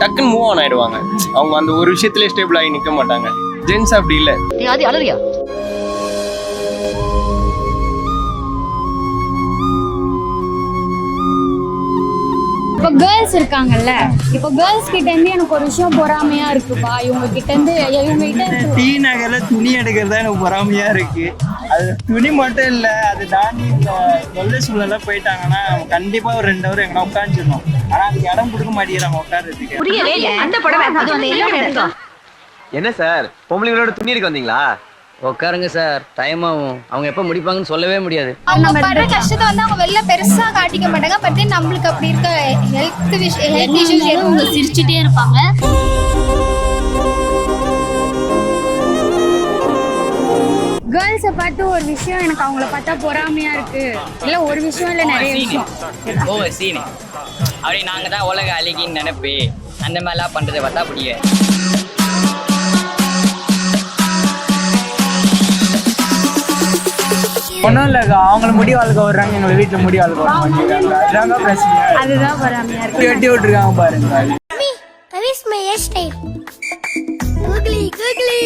டக்குன்னு move on ஆயிடுவாங்க. அவங்க அந்த ஒரு விஷயத்திலே ஸ்டேபிள் ஆகி நிற்க மாட்டாங்க. ஜென்ஸ் அப்படி இல்லை. அது அலறியா? இப்போ கேர்ள்ஸ் இருக்காங்கல்ல, இப்போ கேர்ள்ஸ் கிட்ட இருந்து எனக்கு ஒரு விஷயம் பொறாமையா இருக்குப்பா. இவங்க கிட்ட இருந்து டீ நகர்ல துணி எடுக்கிறதா எனக்கு பொறாமையா இருக்கு. அது துணி மட்டும் இல்ல, அது தாண்டி தொல்லை சூழல போயிட்டாங்கன்னா கண்டிப்பா ஒரு 2 ஹவர் எங்கன்னா உட்காந்துருந்தோம். ஆனா அதுக்கு இடம் கொடுக்க மாட்டேங்கிறாங்க உட்கார்றதுக்கு. புரியவே இல்லை. அந்த படம் என்ன சார், பொம்பளைங்களோட துணி எடுக்க வந்தீங்களா? உட்காருங்க சார், டைம் ஆகும். அவங்க எப்ப முடிப்பாங்கன்னு சொல்லவே முடியாது. அவங்க படுற கஷ்டத்தை வந்து அவங்க வெளில பெருசா காட்டிக்க மாட்டாங்க. பட் நம்மளுக்கு அப்படி இருக்க ஹெல்த் இஷ்யூஸ் அவங்க சிரிச்சுட்டே இருப்பாங்க. கேர்ள்ஸை பார்த்து ஒரு விஷயம் எனக்கு அவங்கள பார்த்தா பொறாமையா இருக்கு. இல்ல ஒரு விஷயம் இல்ல, நிறைய விஷயம். சீனு அப்படி நாங்க தான் உலக அழகின்னு நினைப்பு அந்த மாதிரிலாம் பண்றதை பார்த்தா அப்படியே ஒன்றும் இல்லைக்கா, அவங்கள முடி வளர்க்க வர்றாங்க, எங்களை வீட்டுல முடி வளர்க்க வர மாட்டேங்கிறாங்க. அதுதாங்க பிரச்சனை. அதுதான் பொறாமையா இருக்கு. வெட்டி விட்டுருக்காங்க பாருங்க. That is my hairstyle. Googly, googly.